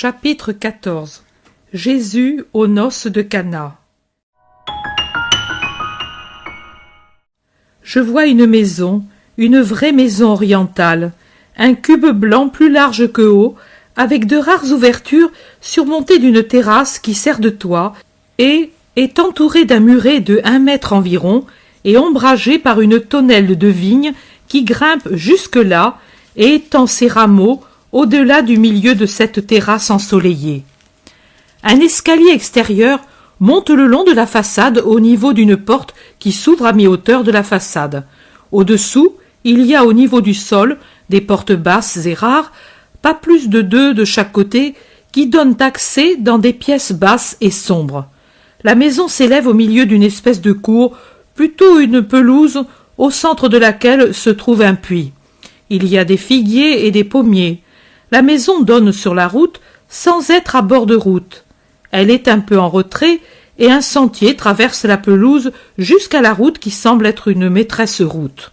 Chapitre 14. Jésus aux noces de Cana. Je vois une maison, une vraie maison orientale, un cube blanc plus large que haut, avec de rares ouvertures surmontées d'une terrasse qui sert de toit et est entourée d'un muret de 1 mètre environ et ombragée par une tonnelle de vigne qui grimpe jusque-là et étend ses rameaux au-delà du milieu de cette terrasse ensoleillée. Un escalier extérieur monte le long de la façade au niveau d'une porte qui s'ouvre à mi-hauteur de la façade. Au-dessous, il y a au niveau du sol des portes basses et rares, pas plus de 2 de chaque côté, qui donnent accès dans des pièces basses et sombres. La maison s'élève au milieu d'une espèce de cour, plutôt une pelouse, au centre de laquelle se trouve un puits. Il y a des figuiers et des pommiers. La maison donne sur la route sans être à bord de route. Elle est un peu en retrait et un sentier traverse la pelouse jusqu'à la route qui semble être une maîtresse route.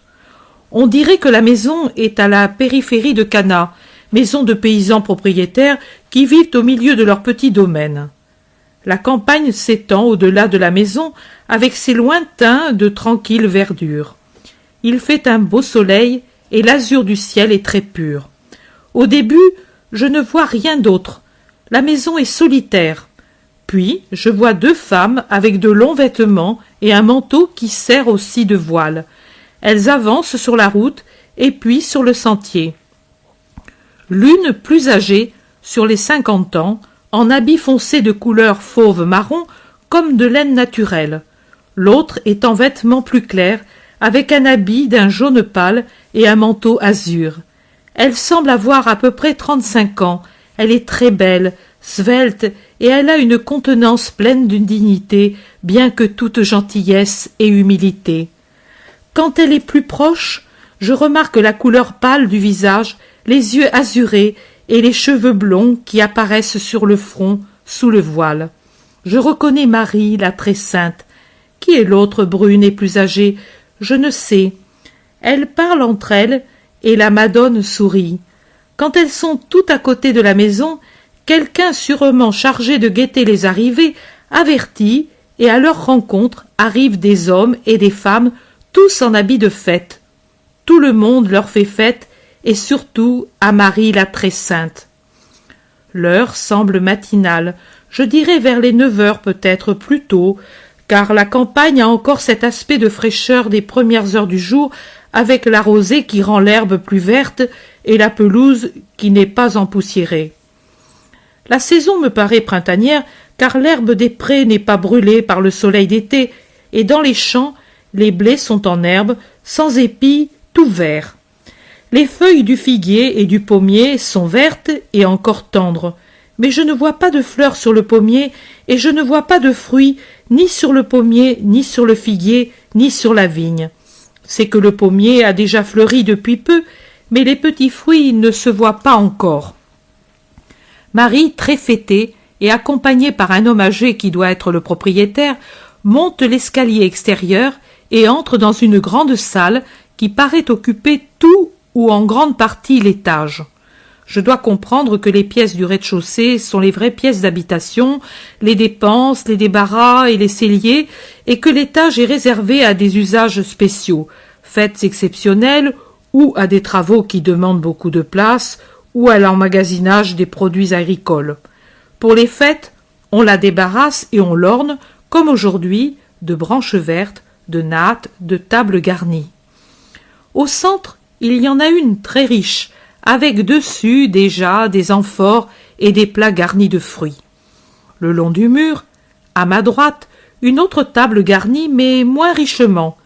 On dirait que la maison est à la périphérie de Cana, maison de paysans propriétaires qui vivent au milieu de leur petit domaine. La campagne s'étend au-delà de la maison avec ses lointains de tranquille verdure. Il fait un beau soleil et l'azur du ciel est très pur. Au début, je ne vois rien d'autre. La maison est solitaire. Puis, je vois 2 femmes avec de longs vêtements et un manteau qui sert aussi de voile. Elles avancent sur la route et puis sur le sentier. L'une plus âgée, sur les 50 ans, en habit foncé de couleur fauve-marron comme de laine naturelle. L'autre est en vêtements plus clairs, avec un habit d'un jaune pâle et un manteau azur. Elle semble avoir à peu près 35 ans. Elle est très belle, svelte, et elle a une contenance pleine d'une dignité, bien que toute gentillesse et humilité. Quand elle est plus proche, je remarque la couleur pâle du visage, les yeux azurés et les cheveux blonds qui apparaissent sur le front, sous le voile. Je reconnais Marie, la très sainte. Qui est l'autre brune et plus âgée? Je ne sais. Elles parlent entre elles, et la Madone sourit. Quand elles sont toutes à côté de la maison, quelqu'un sûrement chargé de guetter les arrivées avertit, et à leur rencontre arrivent des hommes et des femmes, tous en habits de fête. Tout le monde leur fait fête, et surtout à Marie la très sainte. L'heure semble matinale, je dirais vers les 9 heures peut-être plus tôt, car la campagne a encore cet aspect de fraîcheur des premières heures du jour, avec la rosée qui rend l'herbe plus verte et la pelouse qui n'est pas empoussiérée. La saison me paraît printanière, car l'herbe des prés n'est pas brûlée par le soleil d'été, et dans les champs, les blés sont en herbe, sans épis, tout verts. Les feuilles du figuier et du pommier sont vertes et encore tendres, mais je ne vois pas de fleurs sur le pommier, et je ne vois pas de fruits, ni sur le pommier, ni sur le figuier, ni sur la vigne. C'est que le pommier a déjà fleuri depuis peu, mais les petits fruits ne se voient pas encore. Marie, très fêtée, et accompagnée par un homme âgé qui doit être le propriétaire, monte l'escalier extérieur et entre dans une grande salle qui paraît occuper tout ou en grande partie l'étage. Je dois comprendre que les pièces du rez-de-chaussée sont les vraies pièces d'habitation, les dépenses, les débarras et les celliers, et que l'étage est réservé à des usages spéciaux, fêtes exceptionnelles, ou à des travaux qui demandent beaucoup de place, ou à l'emmagasinage des produits agricoles. Pour les fêtes, on la débarrasse et on l'orne, comme aujourd'hui, de branches vertes, de nattes, de tables garnies. Au centre, il y en a une très riche, avec dessus déjà des amphores et des plats garnis de fruits. Le long du mur, à ma droite, une autre table garnie, mais moins richement.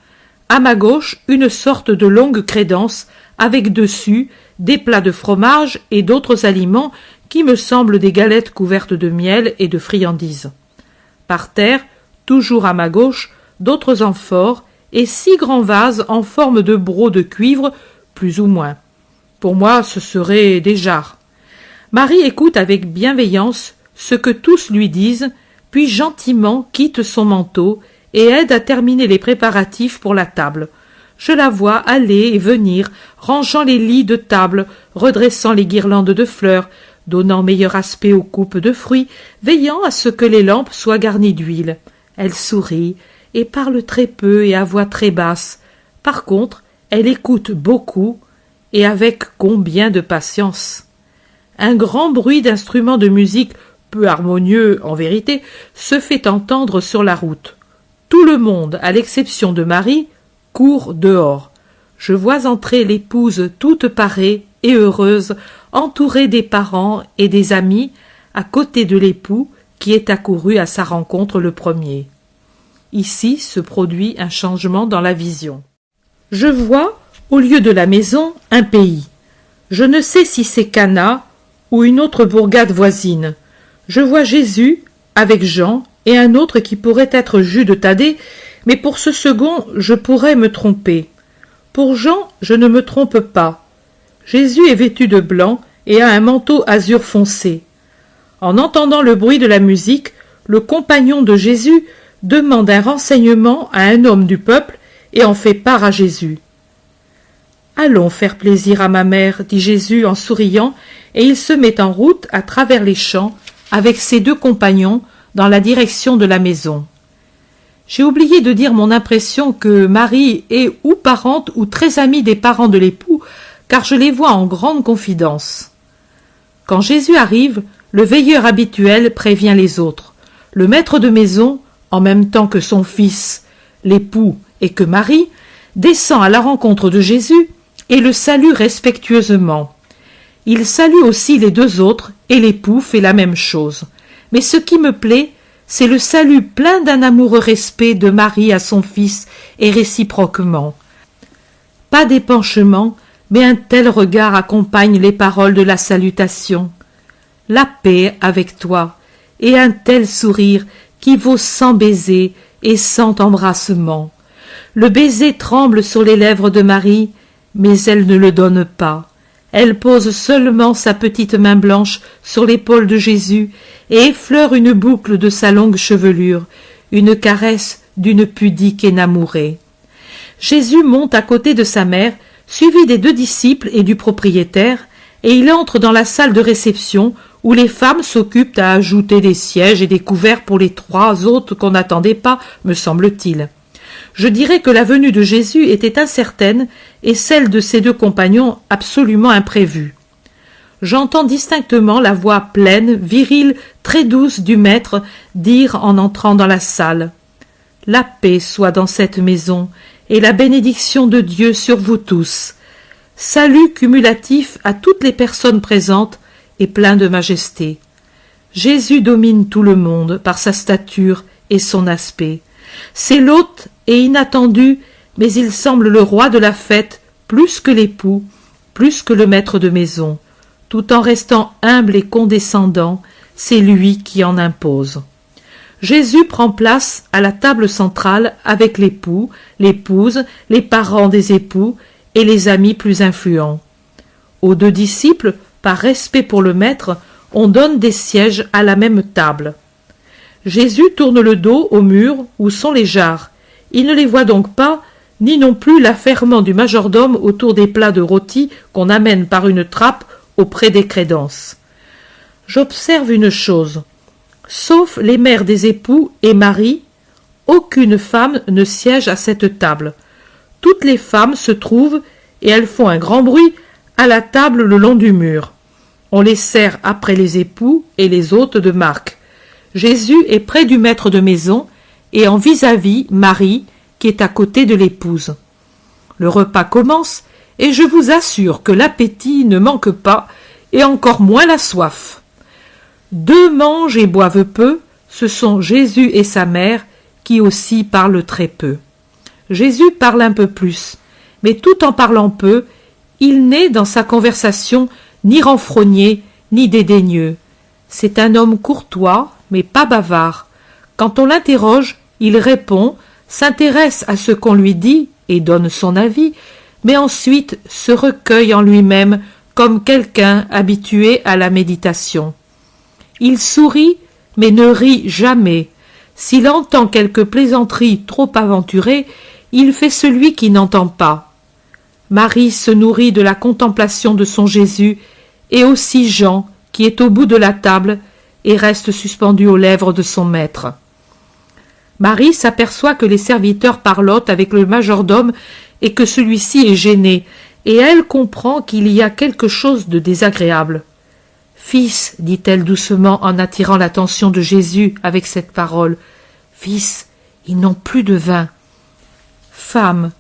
À ma gauche, une sorte de longue crédence, avec dessus des plats de fromage et d'autres aliments qui me semblent des galettes couvertes de miel et de friandises. Par terre, toujours à ma gauche, d'autres amphores et 6 grands vases en forme de broc de cuivre, plus ou moins. Pour moi, ce seraient des jarres. Marie écoute avec bienveillance ce que tous lui disent, puis gentiment quitte son manteau et aide à terminer les préparatifs pour la table. Je la vois aller et venir, rangeant les lits de table, redressant les guirlandes de fleurs, donnant meilleur aspect aux coupes de fruits, veillant à ce que les lampes soient garnies d'huile. Elle sourit et parle très peu et à voix très basse. Par contre, elle écoute beaucoup et avec combien de patience. Un grand bruit d'instruments de musique, peu harmonieux en vérité, se fait entendre sur la route. Tout le monde, à l'exception de Marie, court dehors. Je vois entrer l'épouse toute parée et heureuse, entourée des parents et des amis, à côté de l'époux qui est accouru à sa rencontre le premier. Ici se produit un changement dans la vision. Je vois, au lieu de la maison, un pays. Je ne sais si c'est Cana ou une autre bourgade voisine. Je vois Jésus avec Jean et un autre qui pourrait être Jude Thaddée, mais pour ce second, je pourrais me tromper. Pour Jean, je ne me trompe pas. Jésus est vêtu de blanc et a un manteau azur foncé. En entendant le bruit de la musique, le compagnon de Jésus demande un renseignement à un homme du peuple et en fait part à Jésus. « Allons faire plaisir à ma mère, dit Jésus en souriant, et il se met en route à travers les champs avec ses deux compagnons dans la direction de la maison. J'ai oublié de dire mon impression que Marie est ou parente ou très amie des parents de l'époux, car je les vois en grande confidence. Quand Jésus arrive, le veilleur habituel prévient les autres. Le maître de maison, en même temps que son fils, l'époux et que Marie, descend à la rencontre de Jésus et le salue respectueusement. Il salue aussi les deux autres et l'époux fait la même chose. Mais ce qui me plaît, c'est le salut plein d'un amoureux respect de Marie à son fils et réciproquement. Pas d'épanchement, mais un tel regard accompagne les paroles de la salutation. La paix avec toi, et un tel sourire qui vaut 100 baisers et 100 embrassements. Le baiser tremble sur les lèvres de Marie, mais elle ne le donne pas. Elle pose seulement sa petite main blanche sur l'épaule de Jésus et effleure une boucle de sa longue chevelure, une caresse d'une pudique énamourée. Jésus monte à côté de sa mère, suivi des deux disciples et du propriétaire, et il entre dans la salle de réception où les femmes s'occupent à ajouter des sièges et des couverts pour les 3 autres qu'on n'attendait pas, me semble-t-il. Je dirais que la venue de Jésus était incertaine et celle de ses deux compagnons absolument imprévue. J'entends distinctement la voix pleine, virile, très douce du maître dire en entrant dans la salle « La paix soit dans cette maison et la bénédiction de Dieu sur vous tous. Salut cumulatif à toutes les personnes présentes et plein de majesté. Jésus domine tout le monde par sa stature et son aspect. C'est l'hôte et inattendu, mais il semble le roi de la fête plus que l'époux, plus que le maître de maison. Tout en restant humble et condescendant, c'est lui qui en impose. Jésus prend place à la table centrale avec l'époux, l'épouse, les parents des époux et les amis plus influents. Aux deux disciples, par respect pour le maître, on donne des sièges à la même table. Jésus tourne le dos au mur où sont les jarres. Il ne les voit donc pas, ni non plus l'affairement du majordome autour des plats de rôtis qu'on amène par une trappe auprès des crédences. J'observe une chose. Sauf les mères des époux et Marie, aucune femme ne siège à cette table. Toutes les femmes se trouvent, et elles font un grand bruit, à la table le long du mur. On les sert après les époux et les hôtes de marque. Jésus est près du maître de maison et en vis-à-vis Marie qui est à côté de l'épouse. Le repas commence et je vous assure que l'appétit ne manque pas et encore moins la soif. Deux mangent et boivent peu, ce sont Jésus et sa mère qui aussi parlent très peu. Jésus parle un peu plus, mais tout en parlant peu, il n'est dans sa conversation ni renfrogné ni dédaigneux. C'est un homme courtois, mais pas bavard. Quand on l'interroge, il répond, s'intéresse à ce qu'on lui dit et donne son avis, mais ensuite se recueille en lui-même comme quelqu'un habitué à la méditation. Il sourit, mais ne rit jamais. S'il entend quelque plaisanterie trop aventurée, il fait celui qui n'entend pas. Marie se nourrit de la contemplation de son Jésus, et aussi Jean, qui est au bout de la table et reste suspendu aux lèvres de son maître. Marie s'aperçoit que les serviteurs parlottent avec le majordome et que celui-ci est gêné, et elle comprend qu'il y a quelque chose de désagréable. « Fils, dit-elle doucement en attirant l'attention de Jésus avec cette parole, « Fils, ils n'ont plus de vin. »« Femme,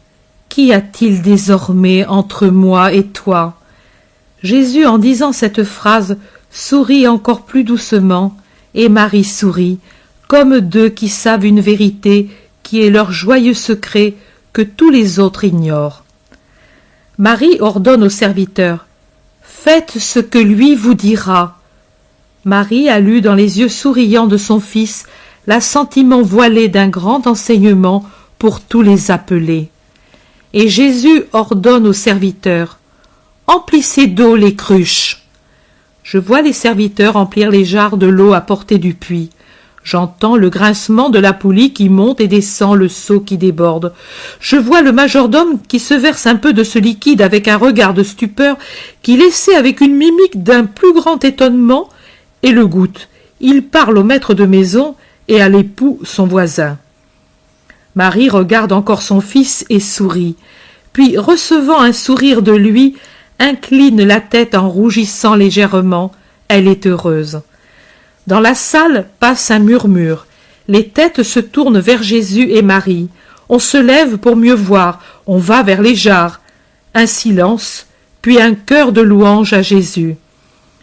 qu'y a-t-il désormais entre moi et toi ?» Jésus, en disant cette phrase, sourit encore plus doucement, et Marie sourit, comme deux qui savent une vérité qui est leur joyeux secret que tous les autres ignorent. Marie ordonne aux serviteurs « Faites ce que lui vous dira ». Marie a lu dans les yeux souriants de son fils l'assentiment voilé d'un grand enseignement pour tous les appelés. Et Jésus ordonne aux serviteurs « Emplissez d'eau les cruches ». Je vois les serviteurs remplir les jarres de l'eau à portée du puits. J'entends le grincement de la poulie qui monte et descend le seau qui déborde. Je vois le majordome qui se verse un peu de ce liquide avec un regard de stupeur, qui l'essaie avec une mimique d'un plus grand étonnement et le goûte. Il parle au maître de maison et à l'époux son voisin. Marie regarde encore son fils et sourit, puis recevant un sourire de lui, incline la tête en rougissant légèrement. Elle est heureuse. Dans la salle passe un murmure. Les têtes se tournent vers Jésus et Marie. On se lève pour mieux voir. On va vers les jarres. Un silence, puis un chœur de louange à Jésus.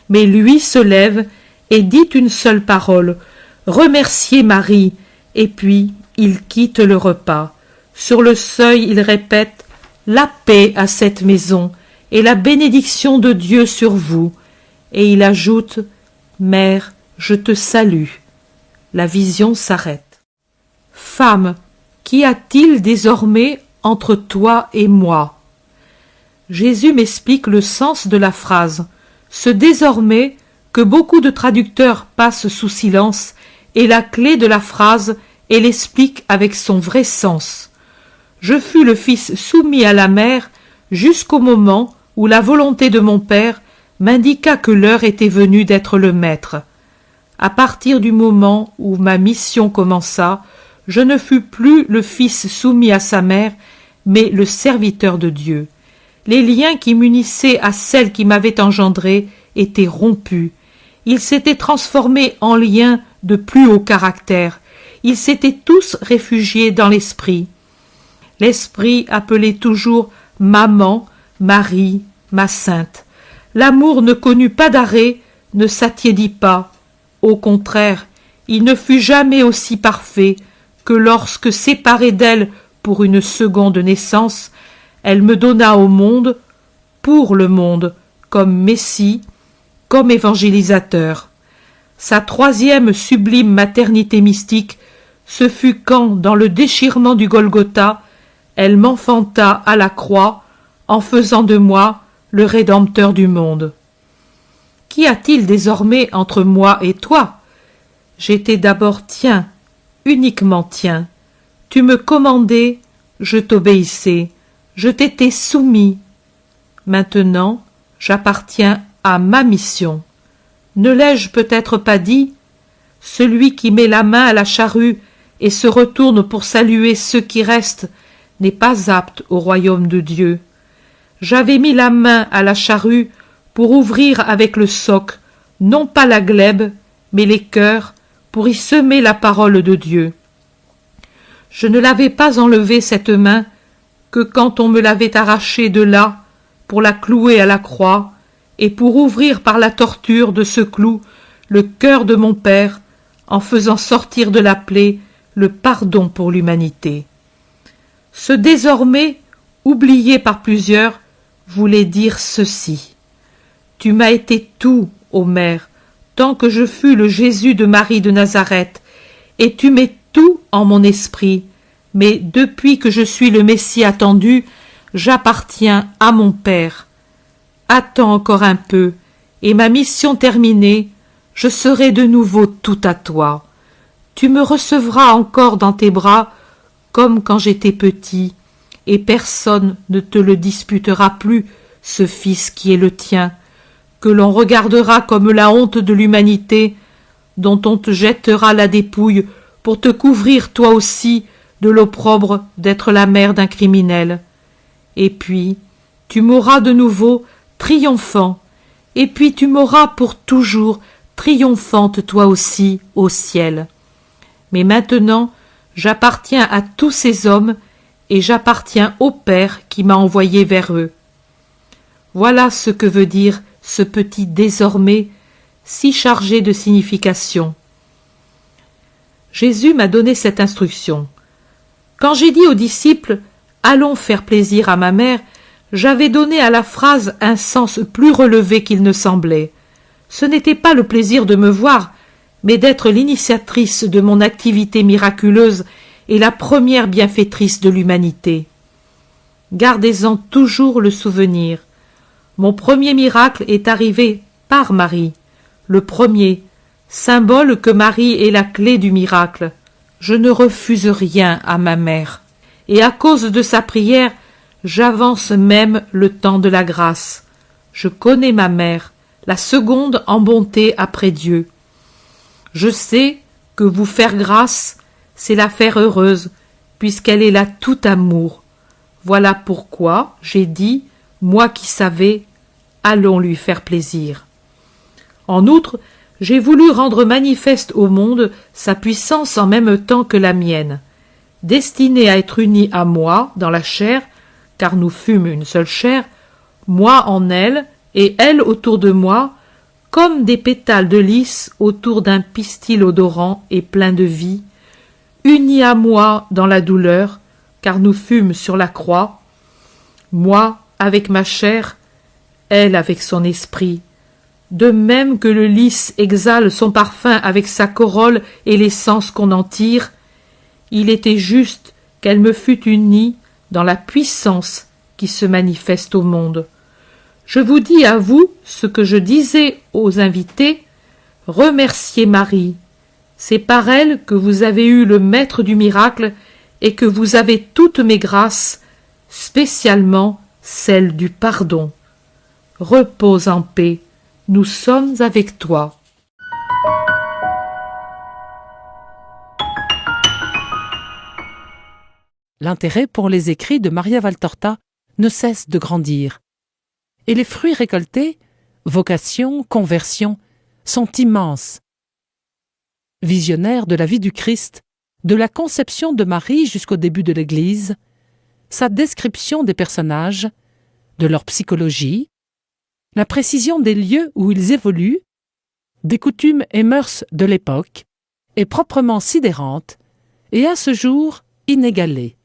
Mais lui se lève et dit une seule parole. « Remerciez Marie !» Et puis il quitte le repas. Sur le seuil, il répète « La paix à cette maison et la bénédiction de Dieu sur vous. » Et il ajoute « Mère, je te salue. » La vision s'arrête. « Femme, qu'y a-t-il désormais entre toi et moi ?» Jésus m'explique le sens de la phrase. Ce « désormais » que beaucoup de traducteurs passent sous silence est la clé de la phrase et l'explique avec son vrai sens. Je fus le fils soumis à la mère jusqu'au moment où la volonté de mon père m'indiqua que l'heure était venue d'être le maître. À partir du moment où ma mission commença, je ne fus plus le fils soumis à sa mère, mais le serviteur de Dieu. Les liens qui m'unissaient à celle qui m'avait engendré étaient rompus. Ils s'étaient transformés en liens de plus haut caractère. Ils s'étaient tous réfugiés dans l'esprit. L'esprit appelait toujours « maman »,« Marie »,« ma sainte ». L'amour ne connut pas d'arrêt, ne s'attiédit pas. Au contraire, il ne fut jamais aussi parfait que lorsque, séparée d'elle pour une seconde naissance, elle me donna au monde, pour le monde, comme Messie, comme évangélisateur. Sa troisième sublime maternité mystique, ce fut quand, dans le déchirement du Golgotha, elle m'enfanta à la croix, en faisant de moi le Rédempteur du monde. Qu'y a-t-il désormais entre moi et toi? J'étais d'abord tien, uniquement tien. Tu me commandais, je t'obéissais, je t'étais soumis. Maintenant, j'appartiens à ma mission. Ne l'ai-je peut-être pas dit? Celui qui met la main à la charrue et se retourne pour saluer ceux qui restent n'est pas apte au royaume de Dieu. J'avais mis la main à la charrue pour ouvrir avec le soc, non pas la glèbe, mais les cœurs, pour y semer la parole de Dieu. Je ne l'avais pas enlevée cette main que quand on me l'avait arrachée de là, pour la clouer à la croix, et pour ouvrir par la torture de ce clou le cœur de mon Père, en faisant sortir de la plaie le pardon pour l'humanité. Ce désormais, oublié par plusieurs, voulait dire ceci. Tu m'as été tout, ô Mère, tant que je fus le Jésus de Marie de Nazareth, et tu m'es tout en mon esprit, mais depuis que je suis le Messie attendu, j'appartiens à mon Père. Attends encore un peu, et ma mission terminée, je serai de nouveau tout à toi. Tu me recevras encore dans tes bras, comme quand j'étais petit, et personne ne te le disputera plus, ce fils qui est le tien, que l'on regardera comme la honte de l'humanité, dont on te jettera la dépouille pour te couvrir toi aussi de l'opprobre d'être la mère d'un criminel. Et puis, tu mourras de nouveau triomphant, et puis tu mourras pour toujours triomphante toi aussi au ciel. Mais maintenant, j'appartiens à tous ces hommes, et j'appartiens au Père qui m'a envoyé vers eux. Voilà ce que veut dire ce petit désormais si chargé de signification. Jésus m'a donné cette instruction. Quand j'ai dit aux disciples « Allons faire plaisir à ma mère », j'avais donné à la phrase un sens plus relevé qu'il ne semblait. Ce n'était pas le plaisir de me voir, mais d'être l'initiatrice de mon activité miraculeuse et la première bienfaitrice de l'humanité. Gardez-en toujours le souvenir. Mon premier miracle est arrivé par Marie, le premier, symbole que Marie est la clé du miracle. Je ne refuse rien à ma mère, et à cause de sa prière, j'avance même le temps de la grâce. Je connais ma mère, la seconde en bonté après Dieu. Je sais que vous faire grâce, c'est la faire heureuse, puisqu'elle est là tout amour. Voilà pourquoi j'ai dit, moi qui savais, allons lui faire plaisir. En outre, j'ai voulu rendre manifeste au monde sa puissance en même temps que la mienne, destinée à être unie à moi dans la chair, car nous fûmes une seule chair, moi en elle et elle autour de moi, comme des pétales de lys autour d'un pistil odorant et plein de vie, unis à moi dans la douleur, car nous fûmes sur la croix, moi avec ma chair, elle avec son esprit, de même que le lys exhale son parfum avec sa corolle et l'essence qu'on en tire, il était juste qu'elle me fût unie dans la puissance qui se manifeste au monde. Je vous dis à vous ce que je disais aux invités, remerciez Marie. C'est par elle que vous avez eu le maître du miracle et que vous avez toutes mes grâces, spécialement celle du pardon. Repose en paix, nous sommes avec toi. L'intérêt pour les écrits de Maria Valtorta ne cesse de grandir. Et les fruits récoltés, vocation, conversion, sont immenses. Visionnaire de la vie du Christ, de la conception de Marie jusqu'au début de l'Église, sa description des personnages, de leur psychologie, la précision des lieux où ils évoluent, des coutumes et mœurs de l'époque, est proprement sidérante et à ce jour inégalée.